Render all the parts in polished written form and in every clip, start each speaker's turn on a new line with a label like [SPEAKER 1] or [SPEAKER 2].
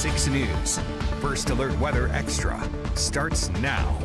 [SPEAKER 1] 6 News. First Alert Weather Extra starts now.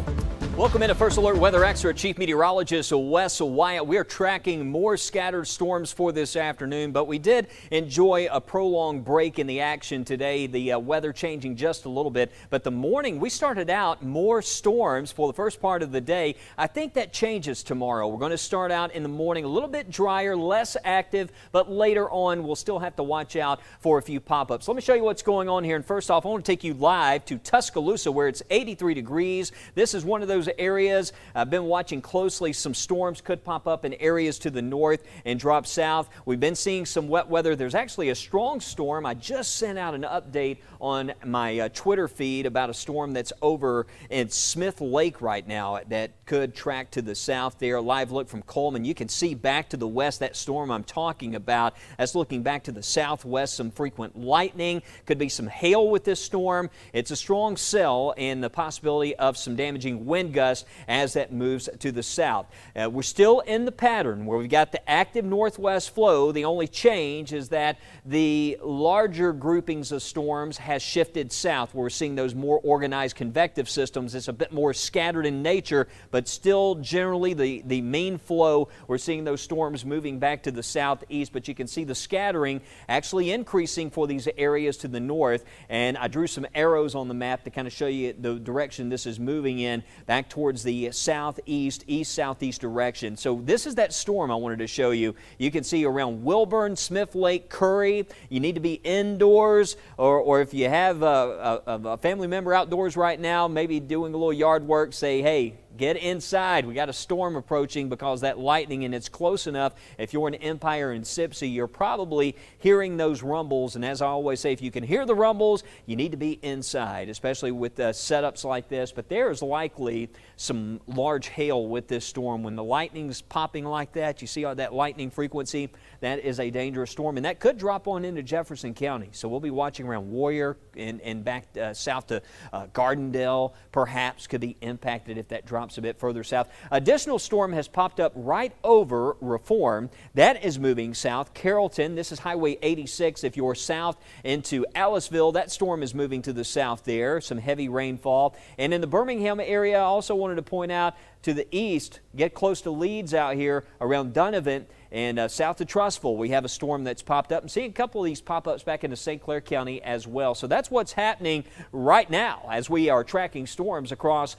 [SPEAKER 2] Welcome into First Alert Weather Extra. Chief Meteorologist Wes Wyatt. We're tracking more scattered storms for this afternoon, but we did enjoy a prolonged break in the action today. The weather changing just a little bit, but the morning we started out more storms for the first part of the day. I think that changes tomorrow. We're going to start out in the morning a little bit drier, less active, but later on we'll still have to watch out for a few pop-ups. Let me show you what's going on here. And first off, I want to take you live to Tuscaloosa where it's 83 degrees. This is one of those areas I've been watching closely. Some storms could pop up in areas to the north and drop south. We've been seeing some wet weather. There's actually a strong storm. I just sent out an update on my Twitter feed about a storm that's over in Smith Lake right now that could track to the south there. Live look from Coleman. You can see back to the west that storm I'm talking about. That's looking back to the southwest. Some frequent lightning. Could be some hail with this storm. It's a strong cell and the possibility of some damaging wind gusts as that moves to the south. We're still in the pattern where we've got the active northwest flow. The only change is that the larger groupings of storms has shifted south. We're seeing those more organized convective systems. It's a bit more scattered in nature, but still generally the main flow. We're seeing those storms moving back to the southeast, but you can see the scattering actually increasing for these areas to the north. And I drew some arrows on the map to kind of show you the direction this is moving in, back towards the southeast, east-southeast direction. So this is that storm I wanted to show you. You can see around Wilburn, Smith Lake, Curry. You need to be indoors, or if you have a family member outdoors right now, maybe doing a little yard work, say, hey, get inside. We got a storm approaching because that lightning, and it's close enough. If you're in Empire and Sipsey, you're probably hearing those rumbles. And as I always say, if you can hear the rumbles, you need to be inside, especially with setups like this. But there is likely some large hail with this storm. When the lightning's popping like that, you see all that lightning frequency, that is a dangerous storm. And that could drop on into Jefferson County. So we'll be watching around Warrior and back south to Gardendale, perhaps could be impacted if that drops a bit further south. Additional storm has popped up right over Reform. That is moving south. Carrollton, this is Highway 86. If you're south into Aliceville, that storm is moving to the south there. Some heavy rainfall. And in the Birmingham area, I also wanted to point out to the east, get close to Leeds out here around Donovan and south of Trussville. We have a storm that's popped up. I'm seeing a couple of these pop-ups back into St. Clair County as well. So that's what's happening right now as we are tracking storms across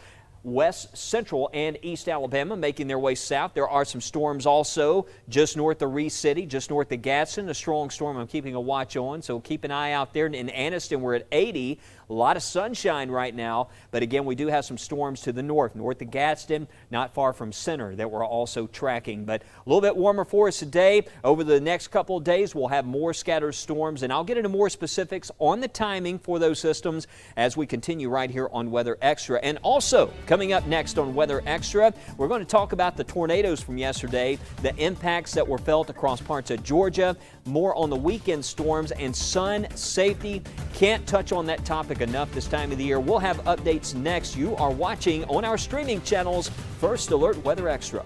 [SPEAKER 2] west, central, and east Alabama making their way south. There are some storms also just north of Reese City, just north of Gadsden. A strong storm I'm keeping a watch on, so keep an eye out there. In Anniston, we're at 80. A lot of sunshine right now, but again, we do have some storms to the north of Gadsden, not far from Center, that we're also tracking. But a little bit warmer for us today. Over the next couple of days, we'll have more scattered storms, and I'll get into more specifics on the timing for those systems as we continue right here on Weather Extra. And also, coming up next on Weather Extra, we're going to talk about the tornadoes from yesterday, the impacts that were felt across parts of Georgia, more on the weekend storms, and sun safety. Can't touch on that topic enough this time of the year. We'll have updates next. You are watching on our streaming channels, First Alert Weather Extra.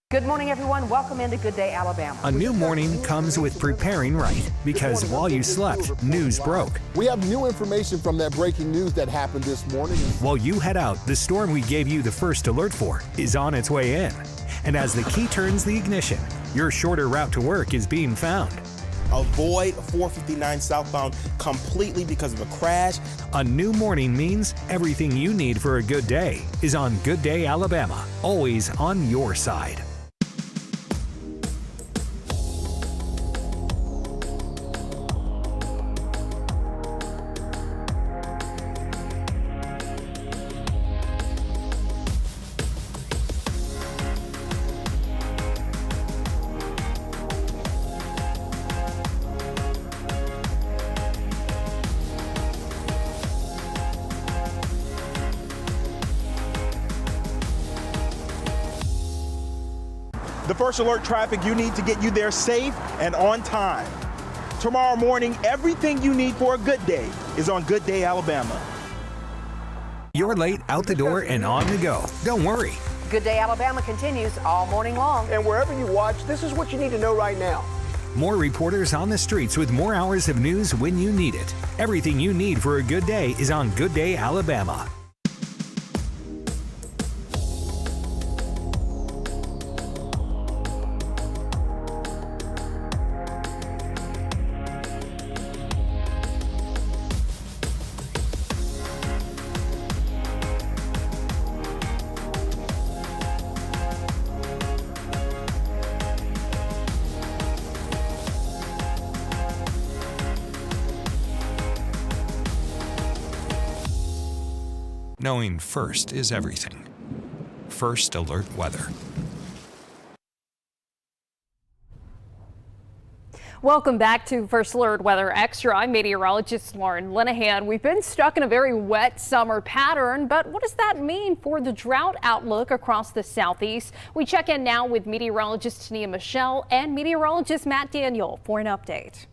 [SPEAKER 3] Good morning, everyone. Welcome into Good Day, Alabama.
[SPEAKER 1] A new morning comes with preparing right, because while you slept, news broke.
[SPEAKER 4] We have new information from that breaking news that happened this morning.
[SPEAKER 1] While you head out, the storm we gave you the first alert for is on its way in. And as the key turns the ignition, your shorter route to work is being found.
[SPEAKER 5] Avoid 459 southbound completely because of a crash.
[SPEAKER 1] A new morning means everything you need for a good day is on Good Day Alabama, always on your side.
[SPEAKER 5] The First Alert traffic you need to get you there safe and on time. Tomorrow morning, everything you need for a good day is on Good Day Alabama.
[SPEAKER 1] You're late, out the door, and on the go. Don't worry.
[SPEAKER 3] Good Day, Alabama continues all morning long.
[SPEAKER 6] And wherever you watch, this is what you need to know right now.
[SPEAKER 1] More reporters on the streets with more hours of news when you need it. Everything you need for a good day is on Good Day Alabama. Knowing first is everything. First Alert Weather.
[SPEAKER 6] Welcome back to First Alert Weather Extra. I'm meteorologist Lauren Linehan. We've been stuck in a very wet summer pattern, but what does that mean for the drought outlook across the southeast? We check in now with meteorologist Tania Michelle and meteorologist Matt Daniel for an update.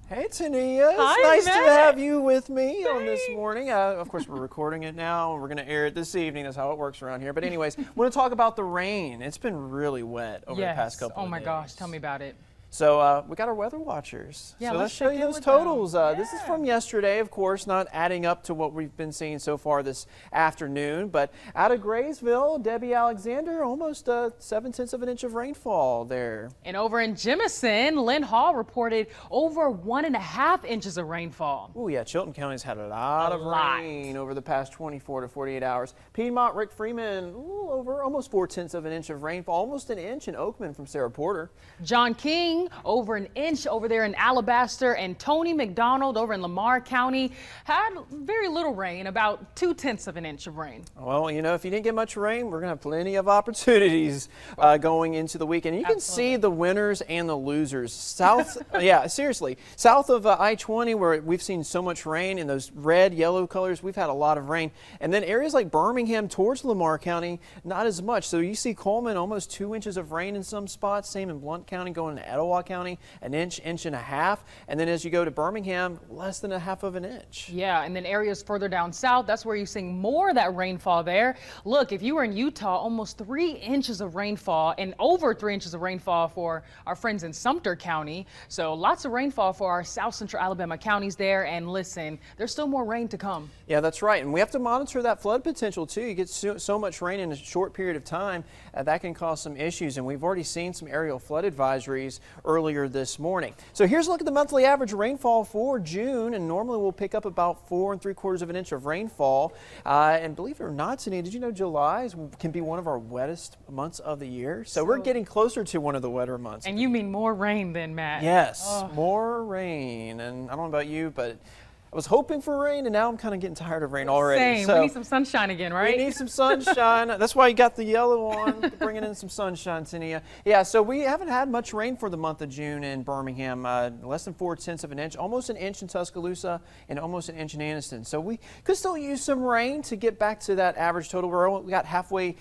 [SPEAKER 7] Hey Tania, it's
[SPEAKER 6] Hi,
[SPEAKER 7] nice
[SPEAKER 6] Matt.
[SPEAKER 7] to have you with me on this morning. Of course, we're recording it now. We're going to air it this evening. That's how it works around here. But anyways, I want to talk about the rain. It's been really wet over the past couple of days.
[SPEAKER 8] Oh my gosh, tell me about it.
[SPEAKER 7] So we got our weather watchers.
[SPEAKER 8] Yeah,
[SPEAKER 7] so let's show you
[SPEAKER 8] check in
[SPEAKER 7] those
[SPEAKER 8] with
[SPEAKER 7] totals.
[SPEAKER 8] them.
[SPEAKER 7] This is from yesterday, of course, not adding up to what we've been seeing so far this afternoon. But out of Graysville, Debbie Alexander, almost 7/10 of an inch of rainfall there.
[SPEAKER 8] And over in Jemison, Lynn Hall reported over 1.5 inches of rainfall.
[SPEAKER 7] Oh yeah, Chilton County's had a lot of rain over the past 24 to 48 hours. Piedmont, Rick Freeman, over almost 4/10 of an inch of rainfall, almost an inch in Oakman from Sarah Porter.
[SPEAKER 8] John King, over an inch over there in Alabaster, and Tony McDonald over in Lamar County had very little rain, about 2/10 of an inch of rain.
[SPEAKER 7] Well, you know, if you didn't get much rain, we're going to have plenty of opportunities going into the weekend. You can see the winners and the losers. South, yeah, seriously, south of I-20, where we've seen so much rain in those red, yellow colors, we've had a lot of rain. And then areas like Birmingham towards Lamar County, not as much. So you see Coleman, almost 2 inches of rain in some spots. Same in Blount County, going to Etowah County, an inch, inch and a half. And then as you go to Birmingham, less than 1/2 of an inch.
[SPEAKER 8] Yeah, and then areas further down south, that's where you're seeing more of that rainfall there. Look, if you were in Utah, almost 3 inches of rainfall and over 3 inches of rainfall for our friends in Sumter County. So lots of rainfall for our South Central Alabama counties there. And listen, there's still more rain to come.
[SPEAKER 7] Yeah, that's right. And we have to monitor that flood potential too. You get so much rain in a short period of time, that can cause some issues. And we've already seen some aerial flood advisories earlier this morning. So here's a look at the monthly average rainfall for June. And normally we'll pick up about 4 3/4 of an inch of rainfall. And believe it or not, Tania, did you know July can be one of our wettest months of the year? So we're getting closer to one of the wetter months.
[SPEAKER 8] And you mean more rain than Matt?
[SPEAKER 7] Yes, more rain. And I don't know about you, but I was hoping for rain, and now I'm kind of getting tired of rain already.
[SPEAKER 8] Same.
[SPEAKER 7] So
[SPEAKER 8] We need some sunshine again, right?
[SPEAKER 7] we need some sunshine. That's why you got the yellow on, bringing in some sunshine, Tania. Yeah, so we haven't had much rain for the month of June in Birmingham. Less than 4/10 of an inch, almost an inch in Tuscaloosa, and almost an inch in Anniston. So we could still use some rain to get back to that average total. We got halfway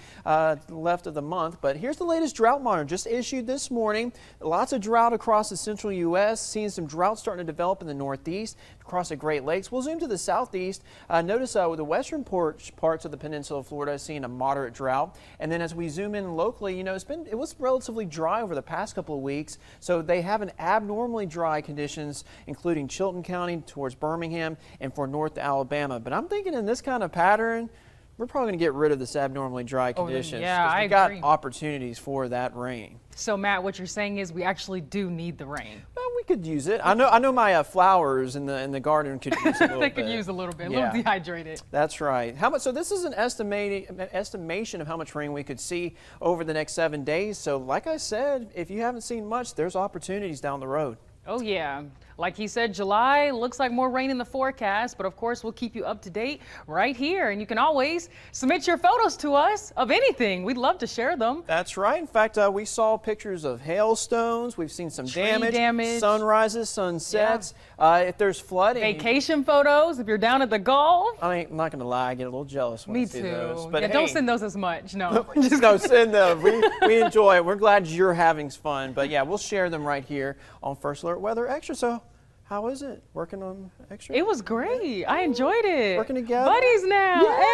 [SPEAKER 7] left of the month. But here's the latest drought monitor, just issued this morning. Lots of drought across the central U.S., seeing some drought starting to develop in the northeast, across the Great Lakes. We'll zoom to the southeast. Notice with the western parts of the peninsula of Florida seeing a moderate drought. And then as we zoom in locally, you know, it was relatively dry over the past couple of weeks. So they have an abnormally dry conditions, including Chilton County towards Birmingham and for North Alabama. But I'm thinking in this kind of pattern, we're probably going to get rid of this abnormally dry conditions.
[SPEAKER 8] yeah, I
[SPEAKER 7] we've got
[SPEAKER 8] agree.
[SPEAKER 7] opportunities for that rain.
[SPEAKER 8] So Matt, what you're saying is we actually do need the rain.
[SPEAKER 7] Well, we could use it. I know my flowers in the garden could use a little
[SPEAKER 8] They
[SPEAKER 7] bit.
[SPEAKER 8] could use a little bit, a
[SPEAKER 7] Yeah.
[SPEAKER 8] little dehydrated.
[SPEAKER 7] That's right. How much? So this is an estimation of how much rain we could see over the next 7 days. So like I said, if you haven't seen much, there's opportunities down the road.
[SPEAKER 8] Oh yeah, like he said, July looks like more rain in the forecast, but of course we'll keep you up to date right here. And you can always submit your photos to us of anything. We'd love to share them.
[SPEAKER 7] That's right. In fact, we saw pictures of hailstones. We've seen some damage, sunrises, sunsets. If there's flooding.
[SPEAKER 8] Vacation photos, if you're down at the Gulf.
[SPEAKER 7] I'm not going to lie, I get a little jealous when I
[SPEAKER 8] Me
[SPEAKER 7] see
[SPEAKER 8] too.
[SPEAKER 7] those. But
[SPEAKER 8] Yeah,
[SPEAKER 7] hey,
[SPEAKER 8] don't send those as much, no.
[SPEAKER 7] just no, send them. We enjoy it. We're glad you're having fun. But yeah, we'll share them right here on First Alert Weather Extra. So how is it working on Extra?
[SPEAKER 8] It was great. I enjoyed it.
[SPEAKER 7] Working together?
[SPEAKER 8] Buddies now.
[SPEAKER 7] Yeah.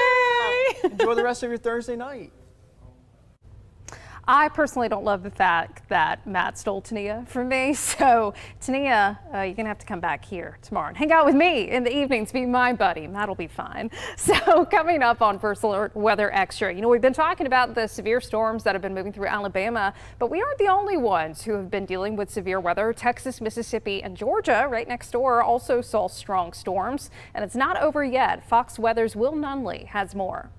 [SPEAKER 8] Hey.
[SPEAKER 7] Enjoy the rest of your Thursday night.
[SPEAKER 6] I personally don't love the fact that Matt stole Tania from me. So Tania, you're gonna have to come back here tomorrow and hang out with me in the evenings, be my buddy. Matt'll be fine. So coming up on First Alert Weather Extra, we've been talking about the severe storms that have been moving through Alabama, but we aren't the only ones who have been dealing with severe weather. Texas, Mississippi, and Georgia, right next door, also saw strong storms, and it's not over yet. Fox Weather's Will Nunley has more.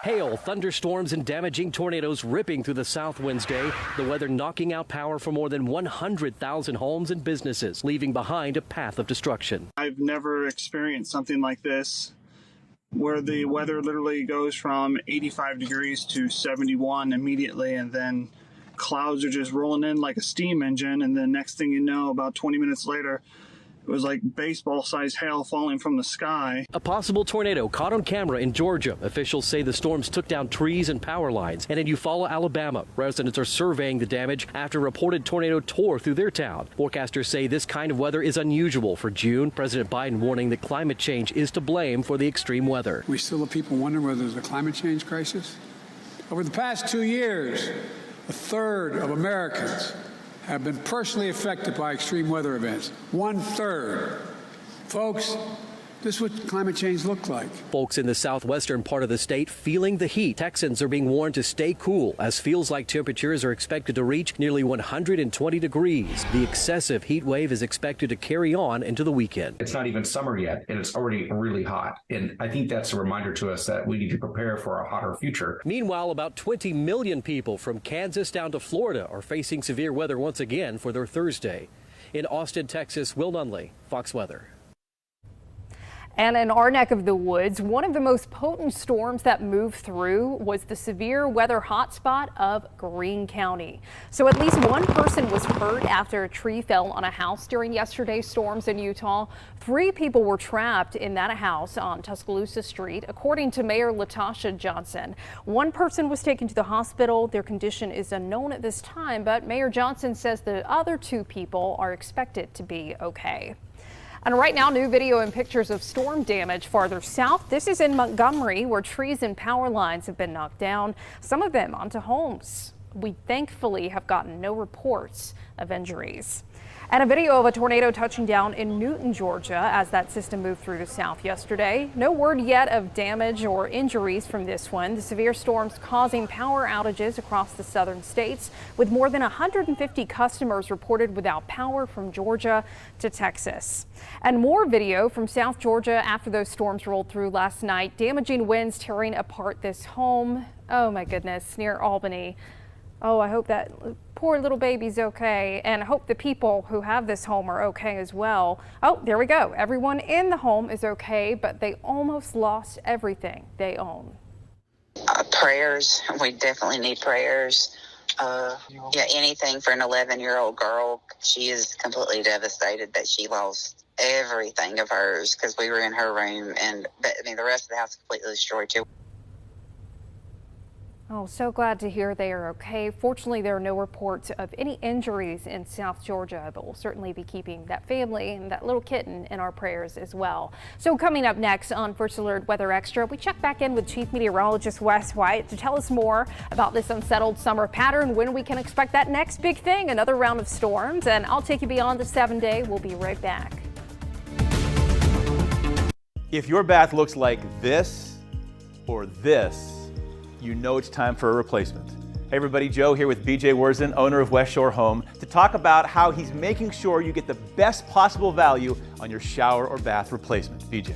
[SPEAKER 9] Hail, thunderstorms, and damaging tornadoes ripping through the South Wednesday. The weather knocking out power for more than 100,000 homes and businesses, leaving behind a path of destruction.
[SPEAKER 10] I've never experienced something like this, where the weather literally goes from 85 degrees to 71 immediately, and then clouds are just rolling in like a steam engine, and then next thing you know, about 20 minutes later, it was like baseball-sized hail falling from the sky.
[SPEAKER 9] A possible tornado caught on camera in Georgia. Officials say the storms took down trees and power lines. And in Eufaula, Alabama, residents are surveying the damage after a reported tornado tore through their town. Forecasters say this kind of weather is unusual for June. President Biden warning that climate change is to blame for the extreme weather.
[SPEAKER 11] We still have people wondering whether there's a climate change crisis. Over the past 2 years, a third of Americans have been personally affected by extreme weather events. 1/3. Folks, this is what climate change looks like.
[SPEAKER 9] Folks in the southwestern part of the state feeling the heat. Texans are being warned to stay cool as feels like temperatures are expected to reach nearly 120 degrees. The excessive heat wave is expected to carry on into the weekend.
[SPEAKER 12] It's not even summer yet, and it's already really hot. And I think that's a reminder to us that we need to prepare for a hotter future.
[SPEAKER 9] Meanwhile, about 20 million people from Kansas down to Florida are facing severe weather once again for their Thursday. In Austin, Texas, Will Nunley, Fox Weather.
[SPEAKER 6] And in our neck of the woods, one of the most potent storms that moved through was the severe weather hotspot of Greene County. So at least one person was hurt after a tree fell on a house during yesterday's storms in Utah. 3 people were trapped in that house on Tuscaloosa Street, according to Mayor Latasha Johnson. One person was taken to the hospital. Their condition is unknown at this time, but Mayor Johnson says the other 2 people are expected to be okay. And right now, new video and pictures of storm damage farther south. This is in Montgomery, where trees and power lines have been knocked down, some of them onto homes. We thankfully have gotten no reports of injuries. And a video of a tornado touching down in Newton, Georgia, as that system moved through the south yesterday. No word yet of damage or injuries from this one. The severe storms causing power outages across the southern states, with more than 150 customers reported without power from Georgia to Texas. And more video from South Georgia after those storms rolled through last night. Damaging winds tearing apart this home. Oh my goodness, near Albany. Oh, I hope that poor little baby's okay, and I hope the people who have this home are okay as well. Oh, there we go. Everyone in the home is okay, but they almost lost everything they own.
[SPEAKER 13] Prayers. We definitely need prayers. Yeah, anything for an 11-year-old girl. She is completely devastated that she lost everything of hers because we were in her room, and the rest of the house completely destroyed too.
[SPEAKER 6] Oh, so glad to hear they are okay. Fortunately, there are no reports of any injuries in South Georgia, but we'll certainly be keeping that family and that little kitten in our prayers as well. So coming up next on First Alert Weather Extra, we check back in with Chief Meteorologist Wes White to tell us more about this unsettled summer pattern, when we can expect that next big thing, another round of storms. And I'll take you beyond the 7-day. We'll be right back.
[SPEAKER 5] If your bath looks like this or this, you know it's time for a replacement. Hey everybody, Joe here with BJ Worzen, owner of West Shore Home, to talk about how he's making sure you get the best possible value on your shower or bath replacement. BJ.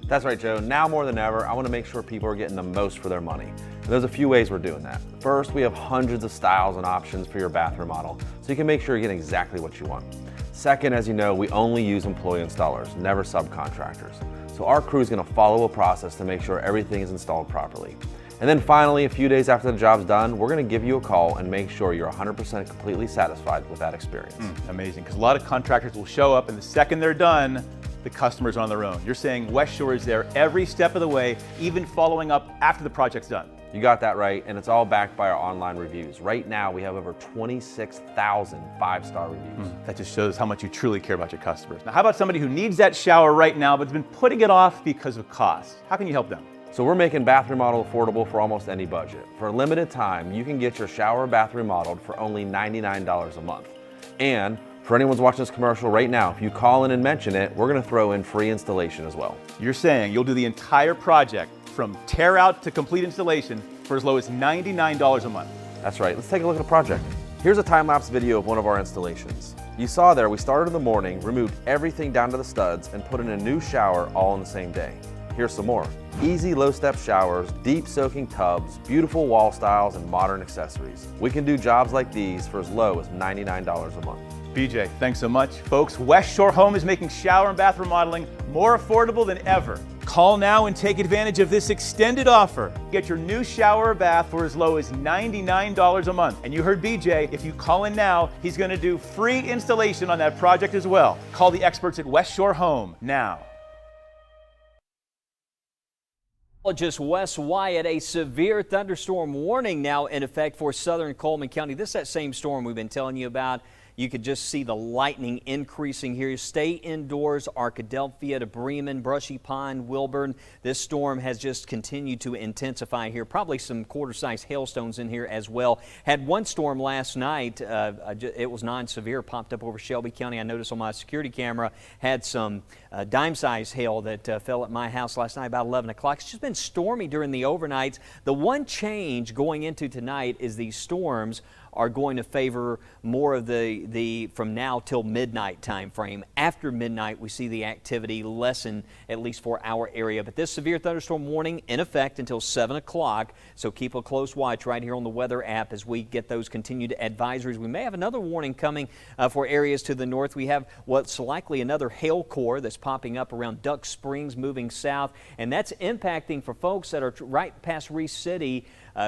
[SPEAKER 14] That's right, Joe. Now more than ever, I want to make sure people are getting the most for their money. And there's a few ways we're doing that. First, we have hundreds of styles and options for your bath remodel, so you can make sure you're getting exactly what you want. Second, as you know, we only use employee installers, never subcontractors. So our crew is going to follow a process to make sure everything is installed properly. And then finally, a few days after the job's done, we're going to give you a call and make sure you're 100% completely satisfied with that experience.
[SPEAKER 5] Amazing, because a lot of contractors will show up and the second they're done, the customer's on their own. You're saying West Shore is there every step of the way, even following up after the project's done.
[SPEAKER 14] You got that right, and it's all backed by our online reviews. Right now, we have over 26,000 5-star reviews.
[SPEAKER 5] That just shows how much you truly care about your customers. Now, how about somebody who needs that shower right now, but has been putting it off because of cost? How can you help them?
[SPEAKER 14] So we're making bath remodel affordable for almost any budget. For a limited time, you can get your shower or bath remodeled for only $99 a month. And for anyone who's watching this commercial right now, if you call in and mention it, we're gonna throw in free installation as well.
[SPEAKER 5] You're saying you'll do the entire project from tear out to complete installation for as low as $99 a month.
[SPEAKER 14] That's right. Let's take a look at the project. Here's a time-lapse video of one of our installations. You saw there, we started in the morning, removed everything down to the studs, and put in a new shower all in the same day. Here's some more. Easy low-step showers, deep soaking tubs, beautiful wall styles, and modern accessories. We can do jobs like these for as low as $99 a month.
[SPEAKER 5] BJ, thanks so much. Folks, West Shore Home is making shower and bath remodeling more affordable than ever. Call now and take advantage of this extended offer. Get your new shower or bath for as low as $99 a month. And you heard BJ, if you call in now, he's going to do free installation on that project as well. Call the experts at West Shore Home now.
[SPEAKER 2] Just Wes Wyatt, a severe thunderstorm warning now in effect for southern Coleman County. This is that same storm we've been telling you about. You could just see the lightning increasing here. Stay indoors, Arkadelphia to Bremen, Brushy Pine, Wilburn. This storm has just continued to intensify here. Probably some quarter-sized hailstones in here as well. Had one storm last night. It was non-severe, popped up over Shelby County. I noticed on my security camera had some dime-sized hail that fell at my house last night about 11 o'clock. It's just been stormy during the overnights. The one change going into tonight is these storms are going to favor more of the from now till midnight time frame. After midnight, we see the activity lessen, at least for our area. But this severe thunderstorm warning in effect until 7 o'clock, so keep a close watch right here on the weather app as we get those continued advisories. We may have another warning coming for areas to the north. We have what's likely another hail core that's popping up around Duck Springs, moving south, and that's impacting for folks that are right past Reese City,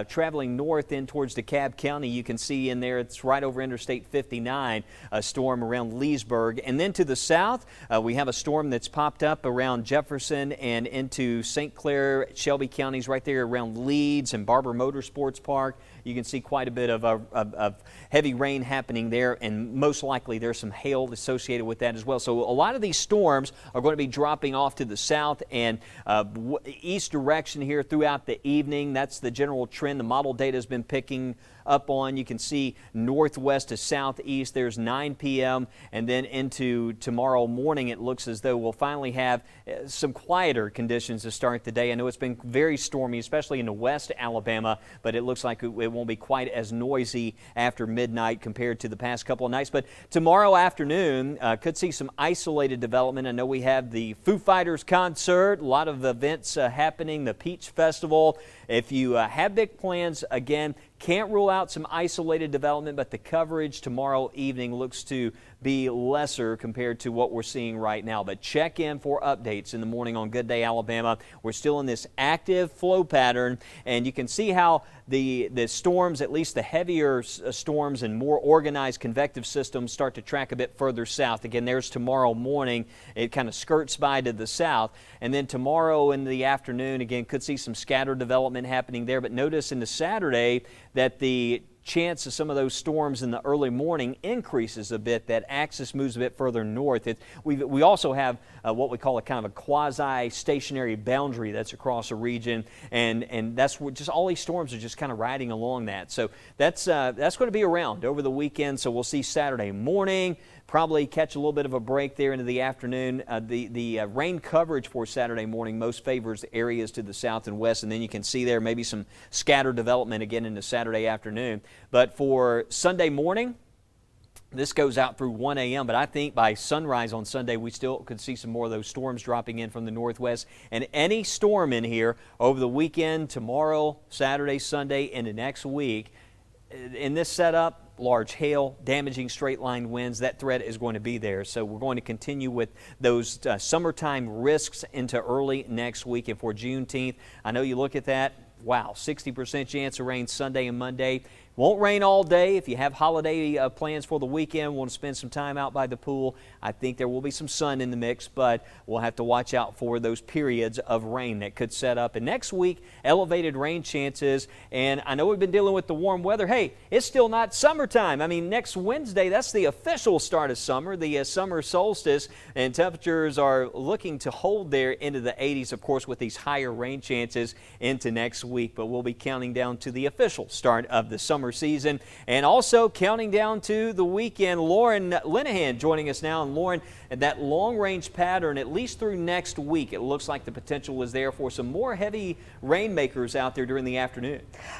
[SPEAKER 2] traveling north in towards DeKalb County. You can see in there, it's right over Interstate 59, a storm around Leesburg. And then to the south, we have a storm that's popped up around Jefferson and into St. Clair, Shelby counties, right there around Leeds and Barber Motorsports Park. You can see quite a bit of heavy rain happening there, and most likely there's some hail associated with that as well. So a lot of these storms are going to be dropping off to the south and east direction here throughout the evening. That's the general trend the model data has been picking up on. You can see northwest to southeast. There's 9 p.m. and then into tomorrow morning it looks as though we'll finally have some quieter conditions to start the day. I know it's been very stormy, especially in the west Alabama, but it looks like it won't be quite as noisy after midnight compared to the past couple of nights. But tomorrow afternoon could see some isolated development. I know we have the Foo Fighters concert, a lot of events happening, the Peach Festival. If you have big plans, again, can't rule out some isolated development, but the coverage tomorrow evening looks to be lesser compared to what we're seeing right now. But check in for updates in the morning on Good Day Alabama. We're still in this active flow pattern, and you can see how the storms, at least the heavier storms and more organized convective systems, start to track a bit further south. Again, there's tomorrow morning. It kind of skirts by to the south. And then tomorrow in the afternoon, again, could see some scattered development happening there. But notice into Saturday that the chance of some of those storms in the early morning increases a bit. That axis moves a bit further north. We also have what we call a kind of a quasi-stationary boundary that's across a region, and that's what just all these storms are just kind of riding along that. So that's going to be around over the weekend. So we'll see Saturday morning. Probably catch a little bit of a break there into the afternoon. The rain coverage for Saturday morning most favors areas to the south and west, and then you can see there maybe some scattered development again into Saturday afternoon. But for Sunday morning, this goes out through 1 a.m., but I think by sunrise on Sunday, we still could see some more of those storms dropping in from the northwest. And any storm in here over the weekend, tomorrow, Saturday, Sunday, and the next week, in this setup, large hail, damaging straight-line winds, that threat is going to be there. So we're going to continue with those summertime risks into early next week. And for Juneteenth, I know you look at that, wow, 60% chance of rain Sunday and Monday, Won't rain all day. If you have holiday plans for the weekend, want to spend some time out by the pool, I think there will be some sun in the mix, but we'll have to watch out for those periods of rain that could set up. And next week, elevated rain chances. And I know we've been dealing with the warm weather. Hey, it's still not summertime. I mean, next Wednesday, that's the official start of summer, the summer solstice, and temperatures are looking to hold there into the 80s, of course, with these higher rain chances into next week. But we'll be counting down to the official start of the summer season, and also counting down to the weekend. Lauren Linehan joining us now. And Lauren, that long range pattern, at least through next week, it looks like the potential is there for some more heavy rainmakers out there during the afternoon.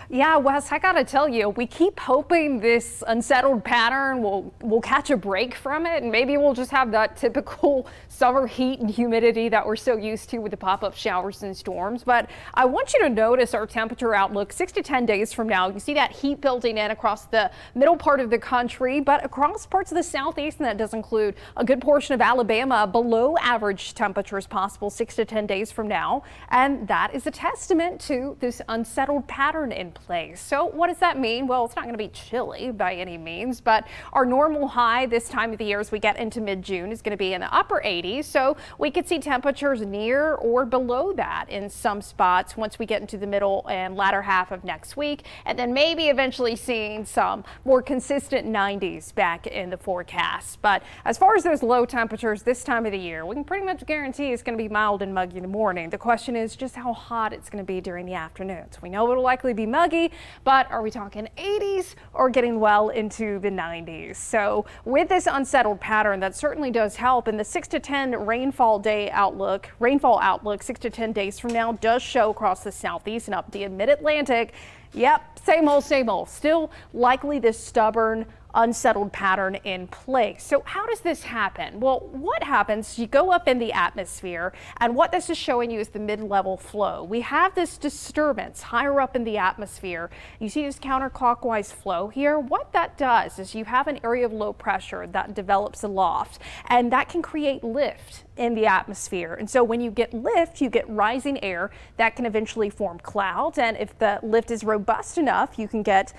[SPEAKER 6] Yeah, Wes, I gotta tell you, we keep hoping this unsettled pattern will catch a break from it, and maybe we'll just have that typical summer heat and humidity that we're so used to with the pop-up showers and storms. But I want you to notice our temperature outlook 6 to 10 days from now. You see that heat building in across the middle part of the country, but across parts of the southeast, and that does include a good portion of Alabama, below average temperatures possible 6 to 10 days from now. And that is a testament to this unsettled pattern in place. So what does that mean? Well, it's not going to be chilly by any means, but our normal high this time of the year as we get into mid-June is going to be in the upper 80s. So we could see temperatures near or below that in some spots once we get into the middle and latter half of next week, and then maybe eventually seeing some more consistent 90s back in the forecast. But as far as those low temperatures this time of the year, we can pretty much guarantee it's going to be mild and muggy in the morning. The question is just how hot it's going to be during the afternoons. We know it'll likely be muggy, but are we talking 80s or getting well into the 90s? So with this unsettled pattern, that certainly does help. And the 6 to 10 rainfall outlook 6 to 10 days from now does show across the southeast and up the mid-Atlantic. Yep, same old, same old. Still likely this stubborn, unsettled pattern in place. So how does this happen? Well, what happens, you go up in the atmosphere, and what this is showing you is the mid-level flow. We have this disturbance higher up in the atmosphere. You see this counterclockwise flow here. What that does is you have an area of low pressure that develops aloft, and that can create lift in the atmosphere. And so when you get lift, you get rising air that can eventually form clouds. And if the lift is robust enough, you can get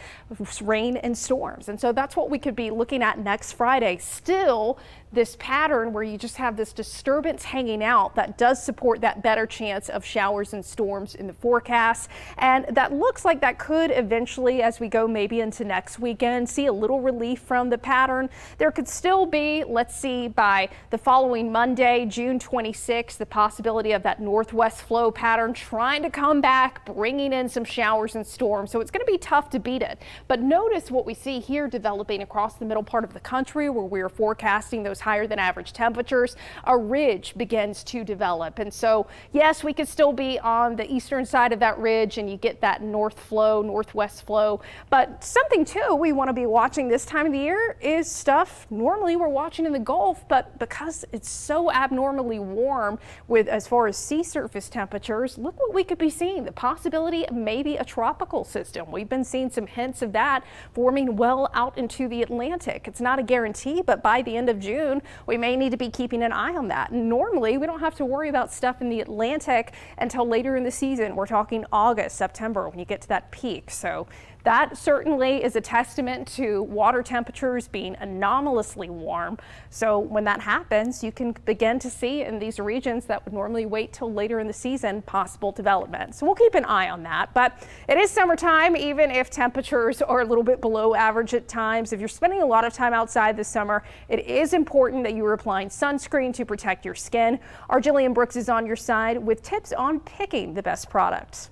[SPEAKER 6] rain and storms. And so that's what we could be looking at next Friday. Still, this pattern where you just have this disturbance hanging out that does support that better chance of showers and storms in the forecast. And that looks like that could eventually, as we go maybe into next weekend, see a little relief from the pattern. There could still be, let's see, by the following Monday, June 26th, the possibility of that northwest flow pattern trying to come back, bringing in some showers and storms. So it's going to be tough to beat it. But notice what we see here developing across the middle part of the country where we are forecasting those higher than average temperatures. A ridge begins to develop. And so, yes, we could still be on the eastern side of that ridge and you get that north flow, northwest flow. But something too we want to be watching this time of the year is stuff normally we're watching in the Gulf, but because it's so abnormally warm with as far as sea surface temperatures, look what we could be seeing. The possibility of maybe a tropical system. We've been seeing some hints of that forming well out into the Atlantic. It's not a guarantee, but by the end of June, we may need to be keeping an eye on that. And normally, we don't have to worry about stuff in the Atlantic until later in the season. We're talking August, September when you get to that peak. So that certainly is a testament to water temperatures being anomalously warm. So when that happens, you can begin to see in these regions that would normally wait till later in the season possible development. So we'll keep an eye on that. But it is summertime, even if temperatures are a little bit below average at times. If you're spending a lot of time outside this summer, it is important that you are applying sunscreen to protect your skin. Our Jillian Brooks is on your side with tips on picking the best products.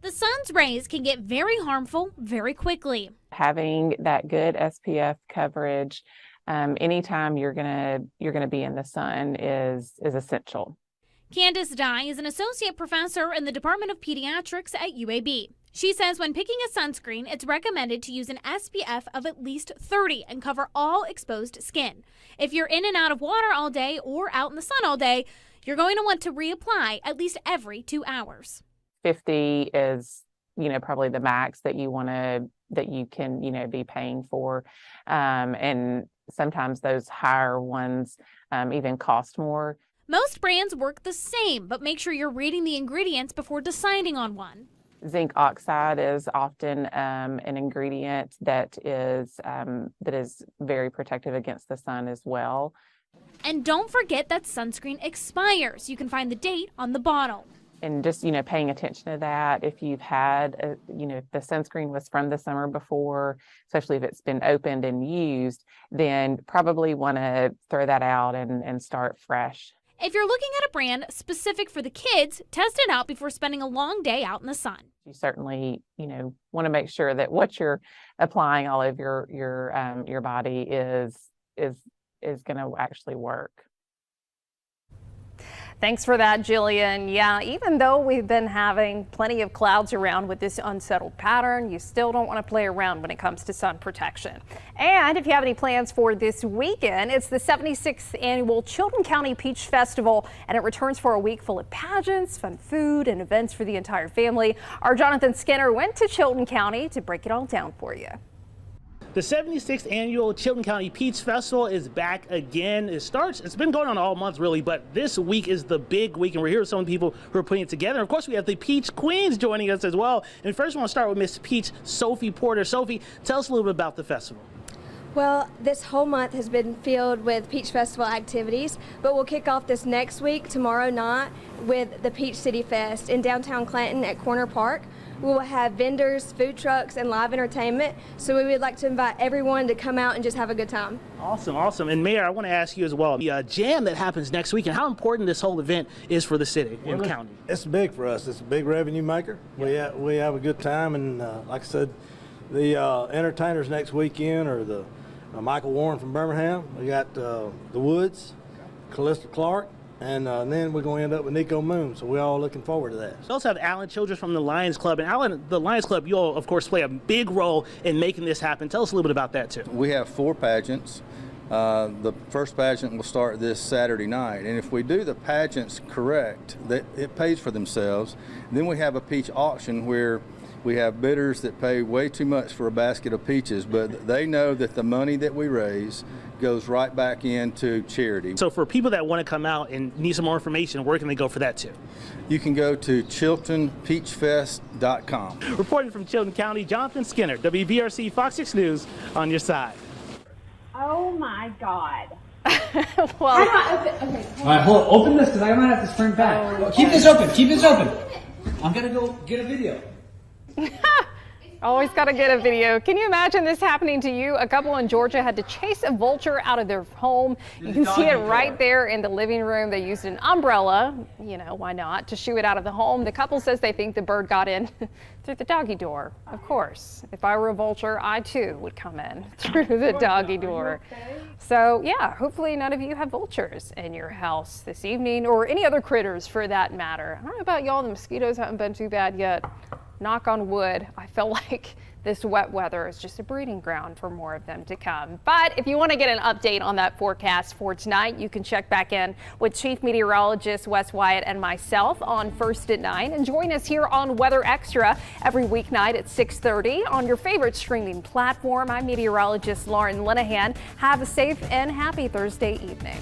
[SPEAKER 15] The sun's rays can get very harmful very quickly.
[SPEAKER 16] Having that good SPF coverage anytime you're gonna be in the sun is essential.
[SPEAKER 15] Candace Dye is an associate professor in the Department of Pediatrics at UAB. She says when picking a sunscreen, it's recommended to use an SPF of at least 30 and cover all exposed skin. If you're in and out of water all day or out in the sun all day, you're going to want to reapply at least every 2 hours.
[SPEAKER 16] 50 is, probably the max that you can, be paying for. And sometimes those higher ones even cost more.
[SPEAKER 15] Most brands work the same, but make sure you're reading the ingredients before deciding on one.
[SPEAKER 16] Zinc oxide is often an ingredient that is very protective against the sun as well.
[SPEAKER 15] And don't forget that sunscreen expires. You can find the date on the bottle.
[SPEAKER 16] And just, paying attention to that. If you've had, if the sunscreen was from the summer before, especially if it's been opened and used, then probably want to throw that out and start fresh.
[SPEAKER 15] If you're looking at a brand specific for the kids, test it out before spending a long day out in the sun.
[SPEAKER 16] You certainly, want to make sure that what you're applying all over your body is going to actually work.
[SPEAKER 6] Thanks for that, Jillian. Yeah, even though we've been having plenty of clouds around with this unsettled pattern, you still don't want to play around when it comes to sun protection. And if you have any plans for this weekend, it's the 76th annual Chilton County Peach Festival, and it returns for a week full of pageants, fun food, and events for the entire family. Our Jonathan Skinner went to Chilton County to break it all down for you.
[SPEAKER 17] The 76th annual Chilton County Peach Festival is back again. It's been going on all month really, but this week is the big week, and we're here with some of the people who are putting it together. Of course, we have the Peach Queens joining us as well. And first, I want to start with Miss Peach, Sophie Porter. Sophie, tell us a little bit about the festival.
[SPEAKER 18] Well, this whole month has been filled with Peach Festival activities, but we'll kick off this next week, tomorrow night, with the Peach City Fest in downtown Clanton at Corner Park. We will have vendors, food trucks, and live entertainment, so we would like to invite everyone to come out and just have a good time.
[SPEAKER 17] Awesome, awesome. And Mayor, I want to ask you as well, the jam that happens next week and how important this whole event is for the city and county.
[SPEAKER 19] It's big for us. It's a big revenue maker. Yeah. We have a good time, and like I said, the entertainers next weekend are the Michael Warren from Birmingham. We got the Woods, Callista Clark, and then we're going to end up with Nico Moon, so we're all looking forward to that.
[SPEAKER 17] We also have Alan Childress from the Lions Club. And Alan, the Lions Club, you all, of course, play a big role in making this happen. Tell us a little bit about that, too.
[SPEAKER 20] We have 4 pageants. The first pageant will start this Saturday night, and if we do the pageants correct, it pays for themselves. Then we have a peach auction where we have bidders that pay way too much for a basket of peaches, but they know that the money that we raise goes right back into charity.
[SPEAKER 17] So for people that want to come out and need some more information, where can they go for that too?
[SPEAKER 20] You can go to chiltonpeachfest.com.
[SPEAKER 17] Reporting from Chilton County, Jonathan Skinner, WBRC Fox 6 News, on your side.
[SPEAKER 21] Oh my God.
[SPEAKER 6] Well,
[SPEAKER 21] okay. All right, open this because I might have to sprint back. Keep this open. I'm going to go get a video.
[SPEAKER 6] Always got to get a video. Can you imagine this happening to you? A couple in Georgia had to chase a vulture out of their home. You can see it right there in the living room. They used an umbrella, why not, to shoo it out of the home. The couple says they think the bird got in through the doggy door. Of course, if I were a vulture, I too would come in through the doggy door. So yeah, hopefully none of you have vultures in your house this evening, or any other critters for that matter. I don't know about y'all, the mosquitoes haven't been too bad yet. Knock on wood. I feel like this wet weather is just a breeding ground for more of them to come. But if you want to get an update on that forecast for tonight, you can check back in with Chief Meteorologist Wes Wyatt and myself on First at 9. And join us here on Weather Extra every weeknight at 6:30 on your favorite streaming platform. I'm meteorologist Lauren Linehan. Have a safe and happy Thursday evening.